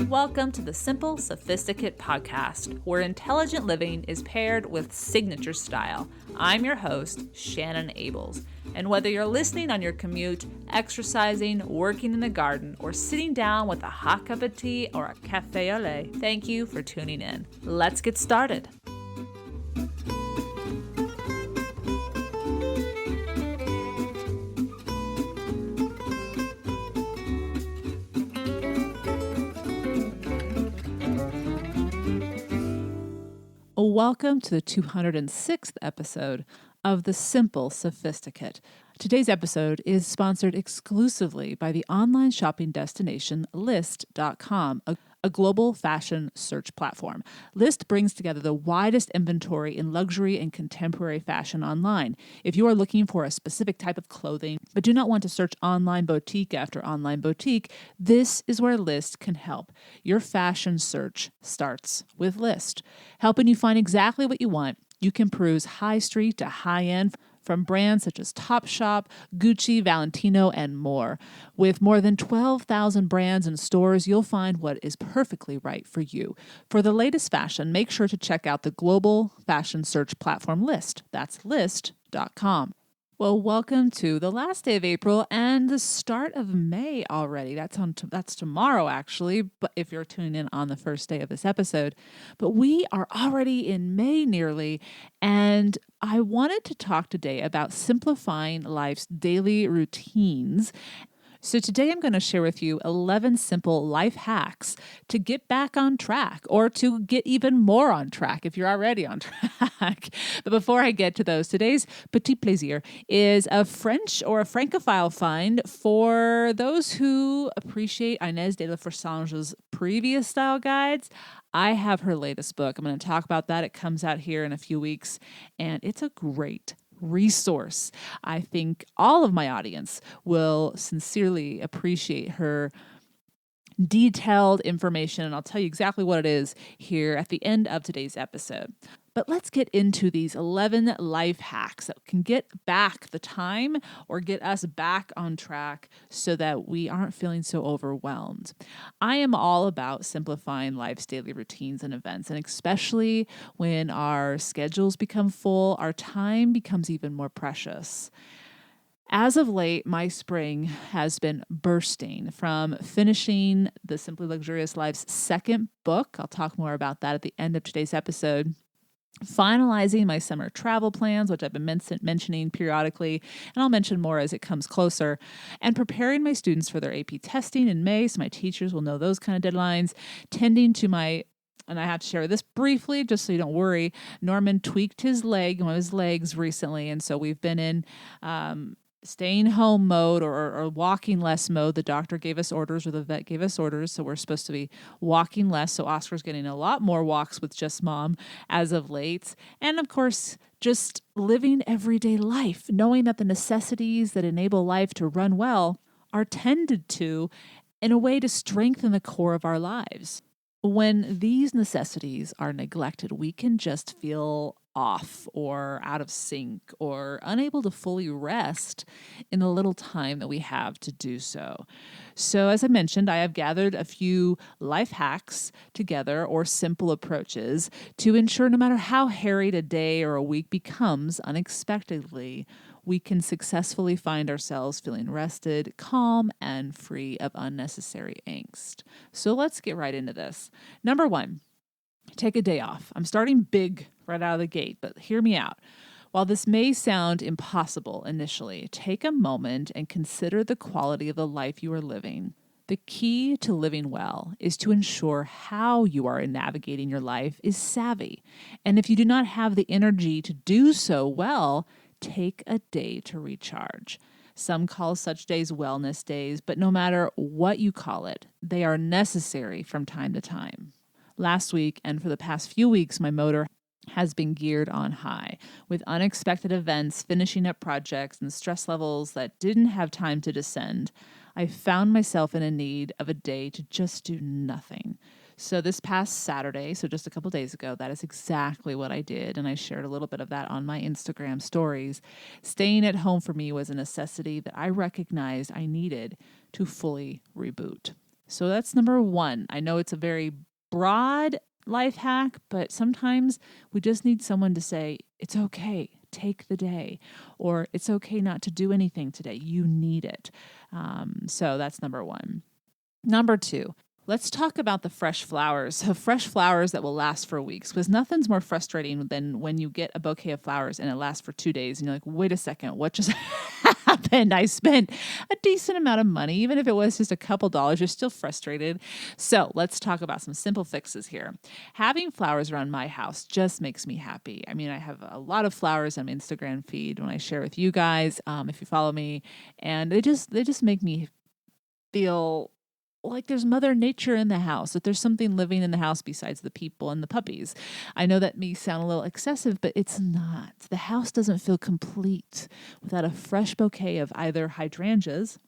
Welcome to the Simple Sophisticate podcast, where intelligent living is paired with signature style. I'm your host, Shannon Ables, and whether you're listening on your commute, exercising, working in the garden, or sitting down with a hot cup of tea or a café au lait, thank you for tuning in. Let's get started. Welcome to the 206th episode of the Simple Sophisticate. Today's episode is sponsored exclusively by the online shopping destination List.com, a global fashion search platform. List brings together the widest inventory in luxury and contemporary fashion online. If you are looking for a specific type of clothing but do not want to search online boutique after online boutique, this is where List can help. Your fashion search starts with List. Helping you find exactly what you want, you can peruse high street to high end from brands such as Topshop, Gucci, Valentino, and more. With more than 12,000 brands and stores, you'll find what is perfectly right for you. For the latest fashion, make sure to check out the global fashion search platform List. That's list.com. Well, welcome to the last day of April and the start of May already. That's tomorrow, actually, but if you're tuning in on the first day of this episode. But we are already in May nearly, and I wanted to talk today about simplifying life's daily routines. So today I'm going to share with you 11 simple life hacks to get back on track or to get even more on track if you're already on track. But before I get to those, today's petit plaisir is a French or a Francophile find for those who appreciate Inès de la Forsange's previous style guides. I have her latest book. I'm going to talk about that. It comes out here in a few weeks, and it's a great resource. I think all of my audience will sincerely appreciate her detailed information, and I'll tell you exactly what it is here at the end of today's episode. But let's get into these 11 life hacks that can get back the time or get us back on track so that we aren't feeling so overwhelmed. I am all about simplifying life's daily routines and events, and especially when our schedules become full, our time becomes even more precious. As of late, my spring has been bursting from finishing the Simply Luxurious Life's second book. I'll talk more about that at the end of today's episode. Finalizing my summer travel plans, which I've been mentioning periodically, and I'll mention more as it comes closer, and preparing my students for their AP testing in May, so my teachers will know those kind of deadlines, tending to and I have to share this briefly, just so you don't worry, Norman tweaked one of his legs recently, and so we've been in staying home mode or walking less mode. The doctor gave us orders, or the vet gave us orders, so we're supposed to be walking less. So Oscar's getting a lot more walks with just mom as of late. And of course, just living everyday life, knowing that the necessities that enable life to run well are tended to in a way to strengthen the core of our lives. When these necessities are neglected, we can just feel off or out of sync or unable to fully rest in the little time that we have to do so. So as I mentioned, I have gathered a few life hacks together or simple approaches to ensure no matter how harried a day or a week becomes unexpectedly, we can successfully find ourselves feeling rested, calm, and free of unnecessary angst. So let's get right into this. Number 1, take a day off. I'm starting big right out of the gate, but hear me out. While this may sound impossible initially, take a moment and consider the quality of the life you are living. The key to living well is to ensure how you are navigating your life is savvy. And if you do not have the energy to do so well, take a day to recharge. Some call such days wellness days, but no matter what you call it, they are necessary from time to time. Last week and for the past few weeks, my motor has been geared on high, with unexpected events, finishing up projects, and stress levels that didn't have time to descend. I found myself in a need of a day to just do nothing. So this past Saturday, so just a couple days ago, that is exactly what I did. And I shared a little bit of that on my Instagram stories. Staying at home for me was a necessity that I recognized I needed to fully reboot. So that's number one. I know it's a very broad life hack, but sometimes we just need someone to say, it's okay, take the day, or it's okay not to do anything today. You need it. So that's number one. Number two, let's talk about the fresh flowers. So fresh flowers that will last for weeks, because nothing's more frustrating than when you get a bouquet of flowers and it lasts for 2 days and you're like, wait a second, what just happened? I spent a decent amount of money. Even if it was just a couple dollars, you're still frustrated. So let's talk about some simple fixes here. Having flowers around my house just makes me happy. I mean, I have a lot of flowers on my Instagram feed when I share with you guys, if you follow me, and they just make me feel like there's Mother Nature in the house, that there's something living in the house besides the people and the puppies. I know that may sound a little excessive, but it's not. The house doesn't feel complete without a fresh bouquet of either hydrangeas,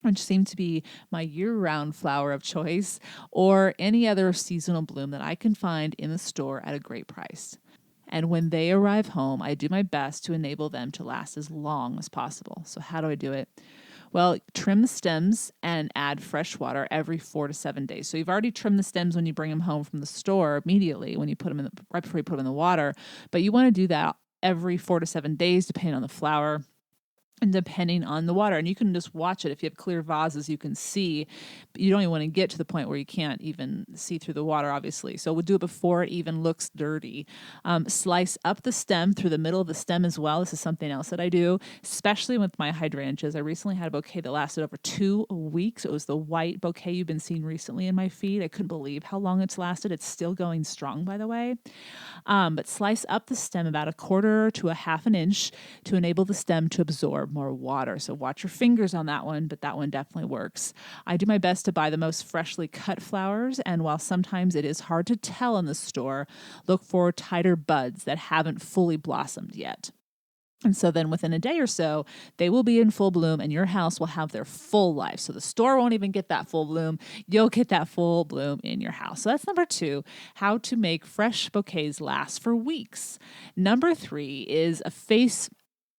which seem to be my year-round flower of choice, or any other seasonal bloom that I can find in the store at a great price. And when they arrive home, I do my best to enable them to last as long as possible. So how do I do it? Well, trim the stems and add fresh water every 4 to 7 days. So you've already trimmed the stems when you bring them home from the store immediately when you put them right before you put them in the water. But you want to do that every 4 to 7 days, depending on the flower and depending on the water. And you can just watch it. If you have clear vases, you can see, but you don't even want to get to the point where you can't even see through the water, obviously. So we'll do it before it even looks dirty. Slice up the stem through the middle of the stem as well. This is something else that I do, especially with my hydrangeas. I recently had a bouquet that lasted over 2 weeks. It was the white bouquet you've been seeing recently in my feed. I couldn't believe how long it's lasted. It's still going strong, by the way. But slice up the stem about 1/4 to 1/2 inch to enable the stem to absorb more water. So watch your fingers on that one, but that one definitely works. I do my best to buy the most freshly cut flowers, and while sometimes it is hard to tell in the store, look for tighter buds that haven't fully blossomed yet. And so then within a day or so, they will be in full bloom and your house will have their full life. So the store won't even get that full bloom. You'll get that full bloom in your house. So that's number two, how to make fresh bouquets last for weeks. Number three is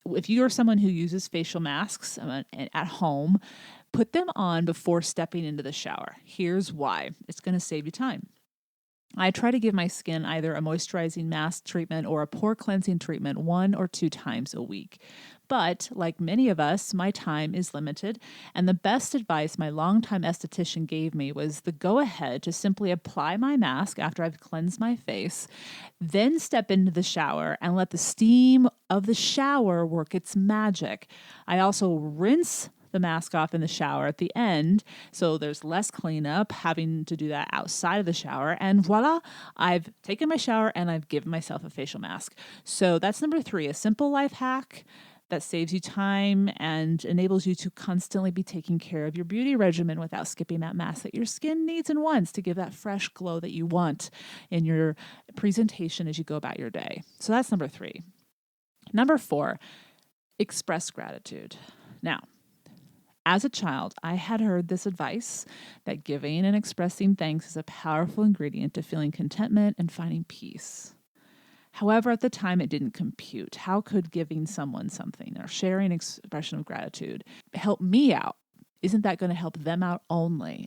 if you are someone who uses facial masks at home, put them on before stepping into the shower. Here's why. It's going to save you time. I try to give my skin either a moisturizing mask treatment or a pore cleansing treatment 1 or 2 times a week. But like many of us, my time is limited, and the best advice my longtime esthetician gave me was the go ahead to simply apply my mask after I've cleansed my face, then step into the shower and let the steam of the shower work its magic. I also rinse the mask off in the shower at the end, so there's less cleanup having to do that outside of the shower, and voila, I've taken my shower and I've given myself a facial mask. So that's number three, a simple life hack that saves you time and enables you to constantly be taking care of your beauty regimen without skipping that mask that your skin needs and wants to give that fresh glow that you want in your presentation as you go about your day. So that's number three. Number four, express gratitude. Now, as a child, I had heard this advice that giving and expressing thanks is a powerful ingredient to feeling contentment and finding peace. However, at the time, it didn't compute. How could giving someone something or sharing expression of gratitude help me out? Isn't that going to help them out only?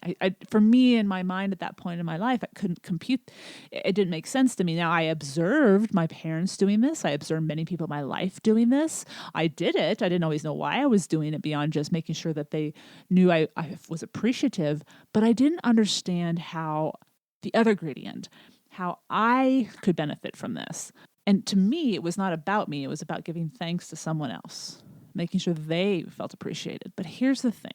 For me, in my mind at that point in my life, I couldn't compute. It didn't make sense to me. Now, I observed my parents doing this. I observed many people in my life doing this. I did it. I didn't always know why I was doing it beyond just making sure that they knew I was appreciative. But I didn't understand how the other gradient, how I could benefit from this. And to me, it was not about me. It was about giving thanks to someone else, making sure they felt appreciated. But here's the thing.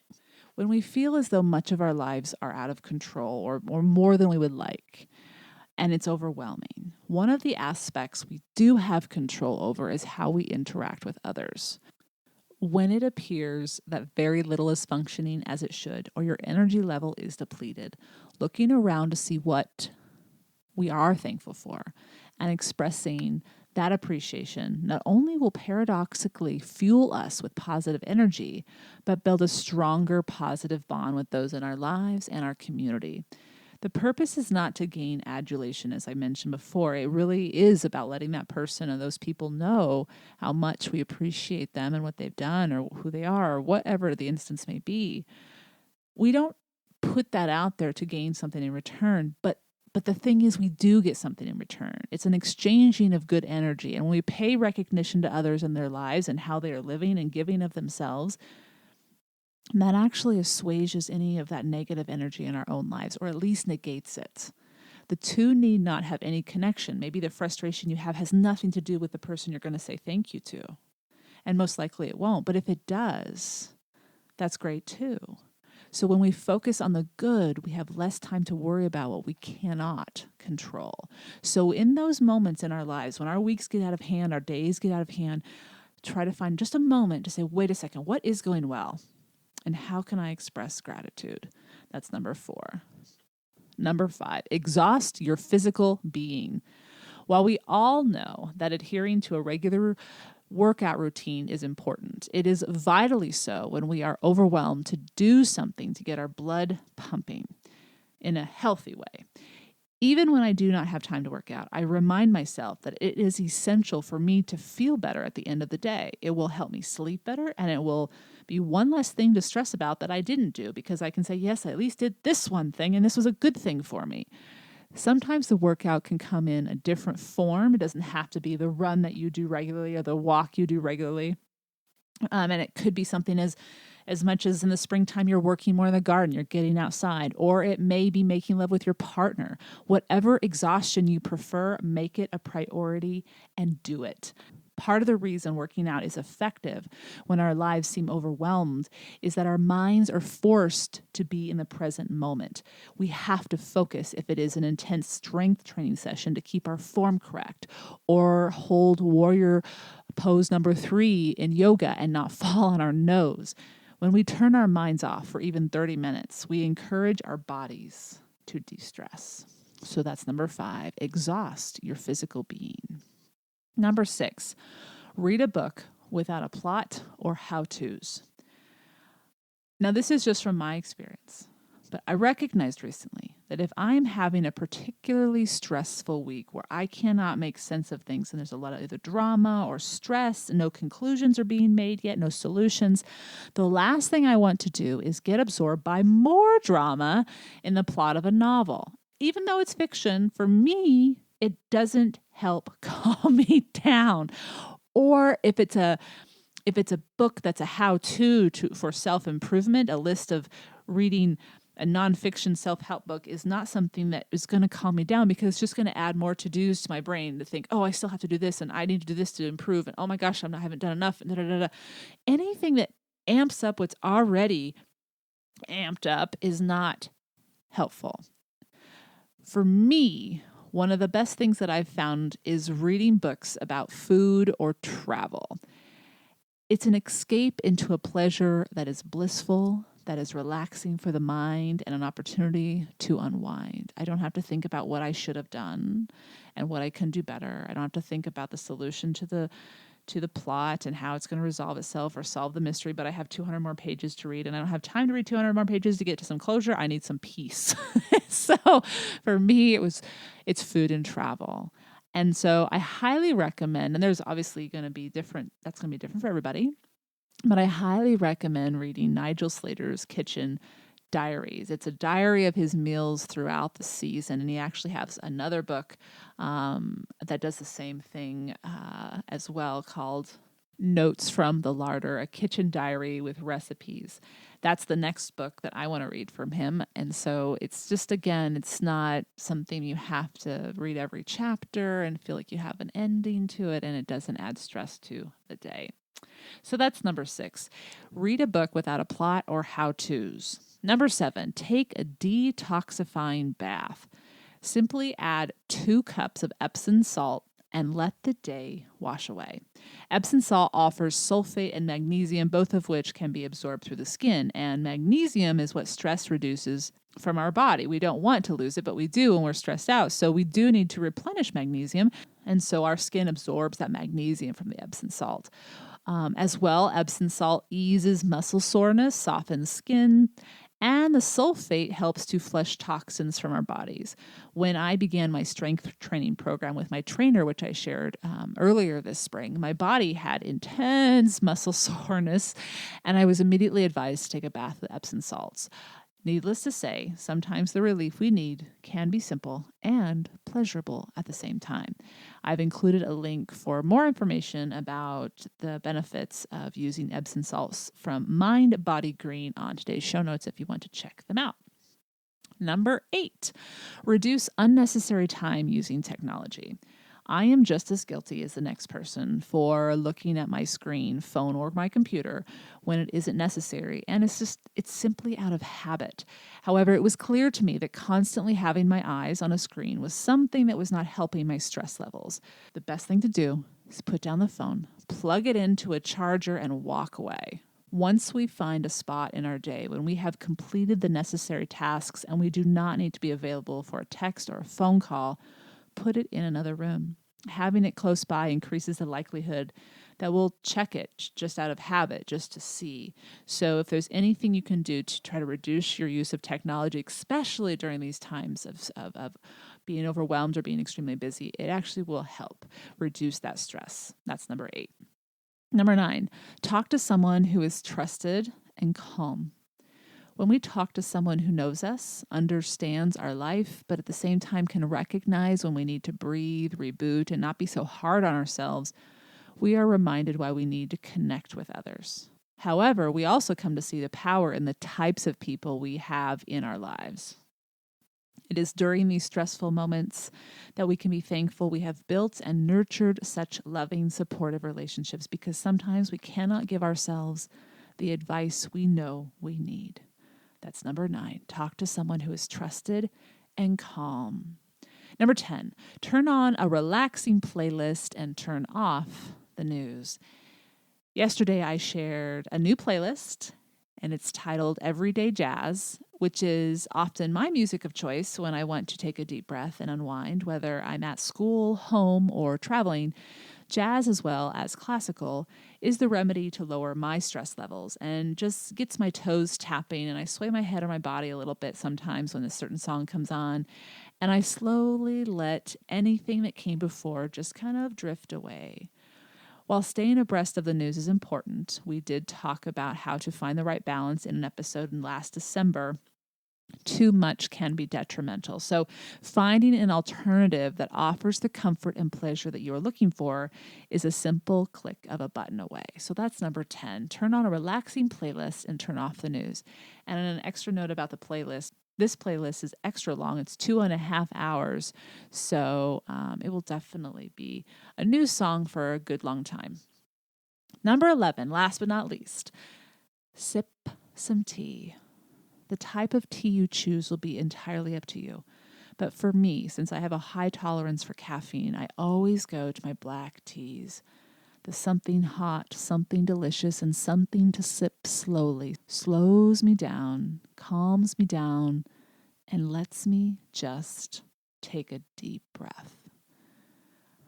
When we feel as though much of our lives are out of control or more than we would like, and it's overwhelming, one of the aspects we do have control over is how we interact with others. When it appears that very little is functioning as it should, or your energy level is depleted, looking around to see what we are thankful for and expressing that appreciation not only will paradoxically fuel us with positive energy, but build a stronger positive bond with those in our lives and our community. The purpose is not to gain adulation, as I mentioned before. It really is about letting that person or those people know how much we appreciate them and what they've done or who they are or whatever the instance may be. We don't put that out there to gain something in return, but the thing is, we do get something in return. It's an exchanging of good energy. And when we pay recognition to others in their lives and how they are living and giving of themselves, that actually assuages any of that negative energy in our own lives, or at least negates it. The two need not have any connection. Maybe the frustration you have has nothing to do with the person you're going to say thank you to. And most likely it won't. But if it does, that's great too. So when we focus on the good, we have less time to worry about what we cannot control. So in those moments in our lives, when our weeks get out of hand, our days get out of hand, try to find just a moment to say, wait a second, what is going well? And how can I express gratitude? That's number 4. Number 5, exhaust your physical being. While we all know that adhering to a regular workout routine is important, it is vitally so when we are overwhelmed to do something to get our blood pumping in a healthy way. Even when I do not have time to work out, I remind myself that it is essential for me to feel better at the end of the day. It will help me sleep better, and it will be one less thing to stress about that I didn't do, because I can say, yes, I at least did this one thing, and this was a good thing for me. Sometimes the workout can come in a different form. It doesn't have to be the run that you do regularly or the walk you do regularly. And it could be something as much as in the springtime, you're working more in the garden, you're getting outside, or it may be making love with your partner. Whatever exhaustion you prefer, make it a priority and do it. Part of the reason working out is effective when our lives seem overwhelmed is that our minds are forced to be in the present moment. We have to focus if it is an intense strength training session to keep our form correct, or hold warrior pose number 3 in yoga and not fall on our nose. When we turn our minds off for even 30 minutes, we encourage our bodies to de-stress. So that's number 5, exhaust your physical being. Number 6, read a book without a plot or how-tos. Now, this is just from my experience, but I recognized recently that if I'm having a particularly stressful week where I cannot make sense of things and there's a lot of either drama or stress, no conclusions are being made yet, no solutions, the last thing I want to do is get absorbed by more drama in the plot of a novel. Even though it's fiction, for me, it doesn't help calm me down. Or if it's a book that's a how-to for self-improvement, a list of reading a nonfiction self-help book is not something that is going to calm me down, because it's just going to add more to-dos to my brain to think, oh, I still have to do this and I need to do this to improve. And oh my gosh, I haven't done enough. And da, da, da, da. Anything that amps up what's already amped up is not helpful. For me, one of the best things that I've found is reading books about food or travel. It's an escape into a pleasure that is blissful, that is relaxing for the mind, and an opportunity to unwind. I don't have to think about what I should have done and what I can do better. I don't have to think about the solution to the plot and how it's going to resolve itself or solve the mystery, but I have 200 more pages to read, and I don't have time to read 200 more pages to get to some closure. I need some peace. So for me, it's food and travel. And so I highly recommend, and there's obviously going to be different, that's going to be different for everybody, but I highly recommend reading Nigel Slater's Kitchen Diaries. It's a diary of his meals throughout the season, and he actually has another book that does the same thing as well, called Notes from the Larder, a kitchen diary with recipes. That's the next book that I want to read from him. And so it's just, again, it's not something you have to read every chapter and feel like you have an ending to it, and it doesn't add stress to the day. So that's number 6. Read a book without a plot or how-tos. Number 7, take a detoxifying bath. Simply add 2 cups of Epsom salt and let the day wash away. Epsom salt offers sulfate and magnesium, both of which can be absorbed through the skin. And magnesium is what stress reduces from our body. We don't want to lose it, but we do when we're stressed out. So we do need to replenish magnesium. And so our skin absorbs that magnesium from the Epsom salt. As well, Epsom salt eases muscle soreness, softens skin, And the sulfate helps to flush toxins from our bodies. When I began my strength training program with my trainer, which I shared earlier this spring, my body had intense muscle soreness, and I was immediately advised to take a bath with Epsom salts. Needless to say, sometimes the relief we need can be simple and pleasurable at the same time. I've included a link for more information about the benefits of using Epsom salts from Mind Body Green on today's show notes if you want to check them out. Number 8, reduce unnecessary time using technology. I am just as guilty as the next person for looking at my screen, phone, or my computer when it isn't necessary, and it's simply out of habit. However, it was clear to me that constantly having my eyes on a screen was something that was not helping my stress levels. The best thing to do is put down the phone, plug it into a charger, and walk away. Once we find a spot in our day when we have completed the necessary tasks and we do not need to be available for a text or a phone call, put it in another room. Having it close by increases the likelihood that we'll check it just out of habit, just to see. So if there's anything you can do to try to reduce your use of technology, especially during these times of being overwhelmed or being extremely busy, it actually will help reduce that stress. That's number 8. Number 9, talk to someone who is trusted and calm. When we talk to someone who knows us, understands our life, but at the same time can recognize when we need to breathe, reboot, and not be so hard on ourselves, we are reminded why we need to connect with others. However, we also come to see the power in the types of people we have in our lives. It is during these stressful moments that we can be thankful we have built and nurtured such loving, supportive relationships, because sometimes we cannot give ourselves the advice we know we need. That's number 9. Talk to someone who is trusted and calm. Number 10, turn on a relaxing playlist and turn off the news. Yesterday, I shared a new playlist, and it's titled Everyday Jazz, which is often my music of choice when I want to take a deep breath and unwind, whether I'm at school, home, or traveling. Jazz, as well as classical, is the remedy to lower my stress levels and just gets my toes tapping, and I sway my head or my body a little bit sometimes when a certain song comes on, and I slowly let anything that came before just kind of drift away. While staying abreast of the news is important, we did talk about how to find the right balance in an episode in last December. Too much can be detrimental. So finding an alternative that offers the comfort and pleasure that you are looking for is a simple click of a button away. So that's number 10. Turn on a relaxing playlist and turn off the news. And an extra note about the playlist. This playlist is extra long. It's 2.5 hours. So it will definitely be a new song for a good long time. Number 11, last but not least, sip some tea. The type of tea you choose will be entirely up to you. But for me, since I have a high tolerance for caffeine, I always go to my black teas. The something hot, something delicious, and something to sip slowly slows me down, calms me down, and lets me just take a deep breath.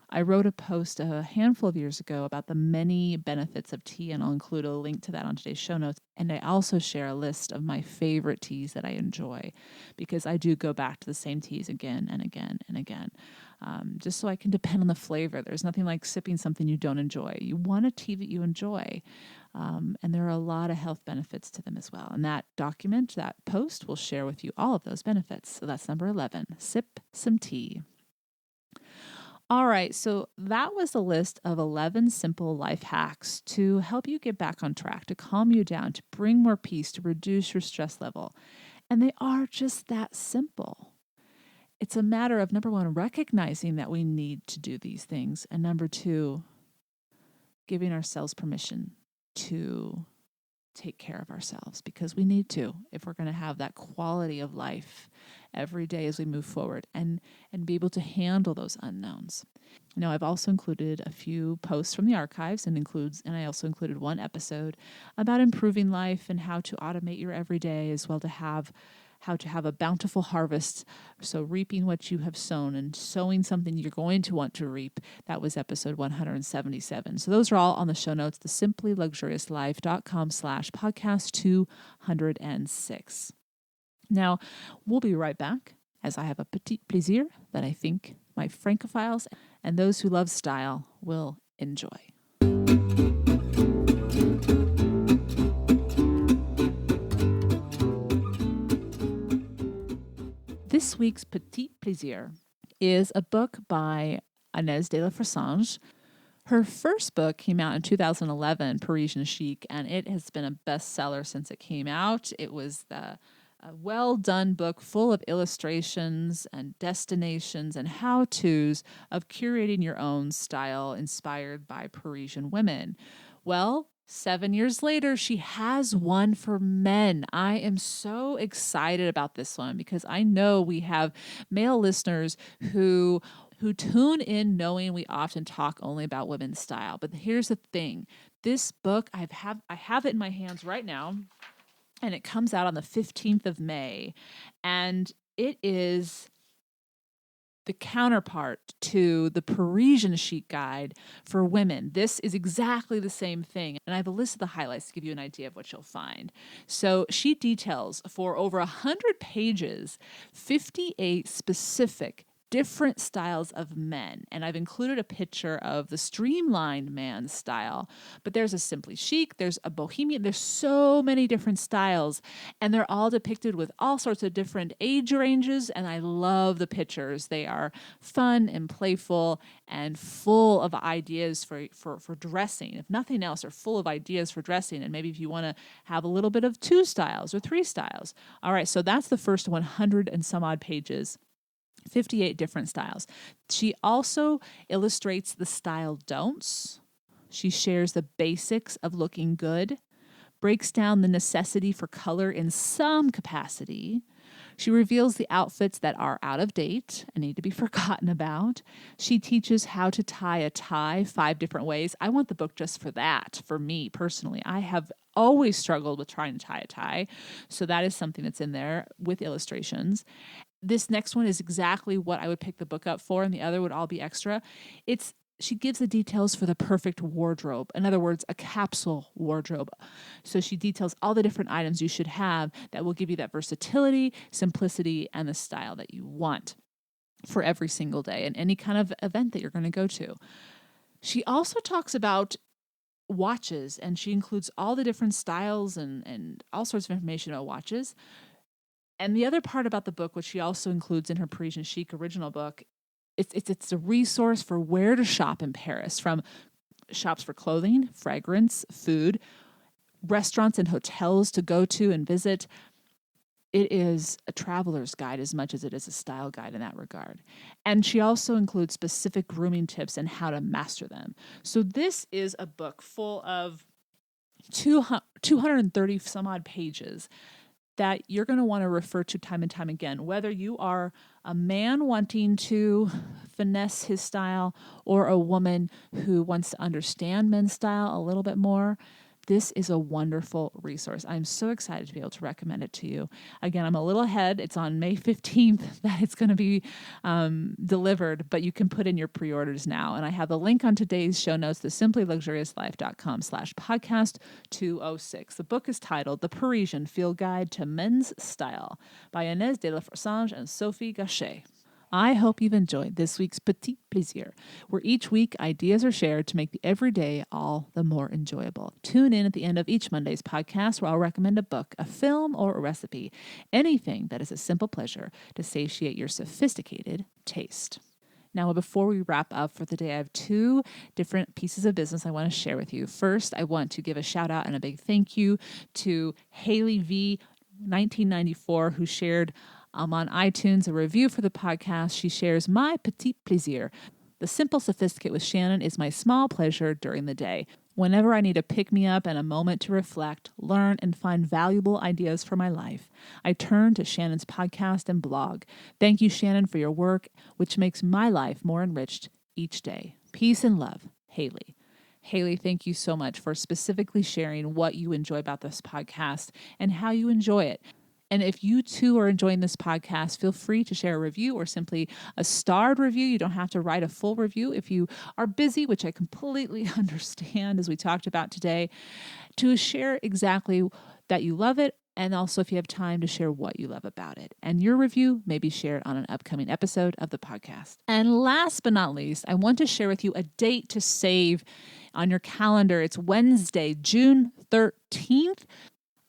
I wrote a post a handful of years ago about the many benefits of tea, and I'll include a link to that on today's show notes. And I also share a list of my favorite teas that I enjoy, because I do go back to the same teas again and again and again, just so I can depend on the flavor. There's nothing like sipping something you don't enjoy. You want a tea that you enjoy, and there are a lot of health benefits to them as well. And that document, that post, will share with you all of those benefits. So that's number 11, sip some tea. All right, so that was a list of 11 simple life hacks to help you get back on track, to calm you down, to bring more peace, to reduce your stress level. And they are just that simple. It's a matter of, number 1, recognizing that we need to do these things. And number 2, giving ourselves permission to take care of ourselves, because we need to, if we're going to have that quality of life every day as we move forward and be able to handle those unknowns. Now, I've also included a few posts from the archives, and I also included one episode about improving life and how to automate your everyday, as well to have how to have a bountiful harvest. So reaping what you have sown and sowing something you're going to want to reap. That was episode 177. So those are all on the show notes, thesimplyluxuriouslife.com/podcast 206. Now, we'll be right back as I have a petit plaisir that I think my Francophiles and those who love style will enjoy. This week's petit plaisir is a book by Inès de la Fressange. Her first book came out in 2011, Parisian Chic, and it has been a bestseller since it came out. It was a well-done book full of illustrations and destinations and how-tos of curating your own style inspired by Parisian women. Well, 7 years later, she has one for men. I am so excited about this one because I know we have male listeners who tune in knowing we often talk only about women's style. But here's the thing. This book, I have it in my hands right now, and it comes out on the 15th of May. And it is the counterpart to the Parisian Chic Guide for women. This is exactly the same thing. And I have a list of the highlights to give you an idea of what you'll find. So she details for over 100 pages, 58 specific different styles of men. And I've included a picture of the streamlined man's style, but there's a simply chic, there's a bohemian, there's so many different styles, and they're all depicted with all sorts of different age ranges. And I love the pictures. They are fun and playful and full of ideas for dressing. If nothing else, they're full of ideas for dressing. And maybe if you want to have a little bit of 2 styles or 3 styles. All right, so that's the first 100 and some odd pages. 58 different styles. She also illustrates the style don'ts. She shares the basics of looking good, breaks down the necessity for color in some capacity. She reveals the outfits that are out of date and need to be forgotten about. She teaches how to tie a tie 5 different ways. I want the book just for that, for me personally. I have always struggled with trying to tie a tie. So that is something that's in there with illustrations. This next one is exactly what I would pick the book up for, and the other would all be extra. She gives the details for the perfect wardrobe. In other words, a capsule wardrobe. So she details all the different items you should have that will give you that versatility, simplicity, and the style that you want for every single day and any kind of event that you're going to go to. She also talks about watches, and she includes all the different styles and all sorts of information about watches. And the other part about the book, which she also includes in her Parisian Chic original book, it's a resource for where to shop in Paris, from shops for clothing, fragrance, food, restaurants and hotels to go to and visit. It is a traveler's guide as much as it is a style guide in that regard. And she also includes specific grooming tips and how to master them. So this is a book full of 230 some odd pages that you're going to want to refer to time and time again, whether you are a man wanting to finesse his style or a woman who wants to understand men's style a little bit more. This is a wonderful resource. I'm so excited to be able to recommend it to you. Again, I'm a little ahead. It's on May 15th that it's going to be delivered, but you can put in your pre-orders now. And I have the link on today's show notes, the simplyluxuriouslife.com/podcast 206. The book is titled The Parisian Field Guide to Men's Style by Inès de la Fressange and Sophie Gachet. I hope you've enjoyed this week's Petit Plaisir, where each week ideas are shared to make the everyday all the more enjoyable. Tune in at the end of each Monday's podcast where I'll recommend a book, a film, or a recipe, anything that is a simple pleasure to satiate your sophisticated taste. Now, before we wrap up for the day, I have 2 different pieces of business I want to share with you. First, I want to give a shout out and a big thank you to Haley V. 1994, who shared on iTunes a review for the podcast. She shares, my petit plaisir. The Simple Sophisticate with Shannon is my small pleasure during the day. Whenever I need a pick-me-up and a moment to reflect, learn, and find valuable ideas for my life, I turn to Shannon's podcast and blog. Thank you, Shannon, for your work, which makes my life more enriched each day. Peace and love, Haley. Haley, thank you so much for specifically sharing what you enjoy about this podcast and how you enjoy it. And if you too are enjoying this podcast, feel free to share a review or simply a starred review. You don't have to write a full review if you are busy, which I completely understand as we talked about today, to share exactly that you love it And also if you have time to share what you love about it. And your review may be shared on an upcoming episode of the podcast. And last but not least, I want to share with you a date to save on your calendar. It's Wednesday, June 13th.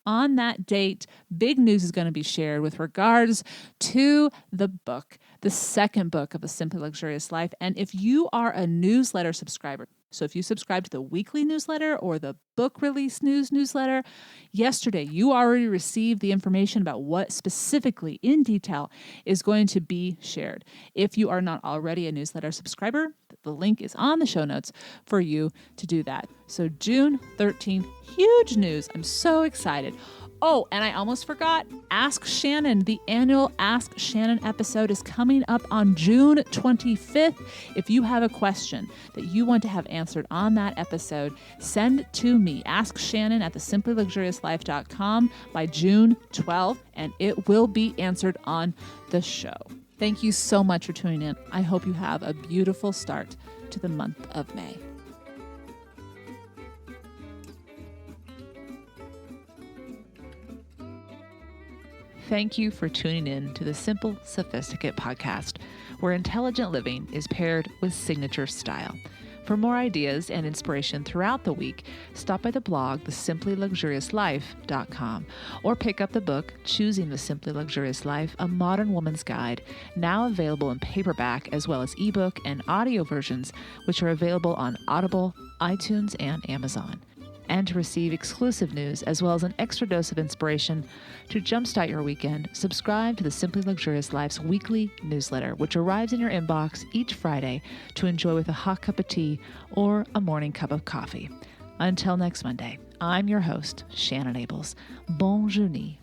On that date, big news is going to be shared with regards to the book, the second book of The Simply Luxurious Life. And if you are a newsletter subscriber, so if you subscribe to the weekly newsletter or the book release newsletter, yesterday you already received the information about what specifically in detail is going to be shared. If you are not already a newsletter subscriber, the link is on the show notes for you to do that. So June 13th, huge news. I'm so excited. Oh, and I almost forgot, Ask Shannon. The annual Ask Shannon episode is coming up on June 25th. If you have a question that you want to have answered on that episode, send it to me, AskShannon@thesimplyluxuriouslife.com by June 12th, and it will be answered on the show. Thank you so much for tuning in. I hope you have a beautiful start to the month of May. Thank you for tuning in to the Simple Sophisticate podcast, where intelligent living is paired with signature style. For more ideas and inspiration throughout the week, stop by the blog, thesimplyluxuriouslife.com, or pick up the book, Choosing the Simply Luxurious Life, A Modern Woman's Guide, now available in paperback as well as ebook and audio versions, which are available on Audible, iTunes, and Amazon. And to receive exclusive news as well as an extra dose of inspiration to jumpstart your weekend, subscribe to the Simply Luxurious Life's weekly newsletter, which arrives in your inbox each Friday to enjoy with a hot cup of tea or a morning cup of coffee. Until next Monday, I'm your host, Shannon Ables. Bonne journée.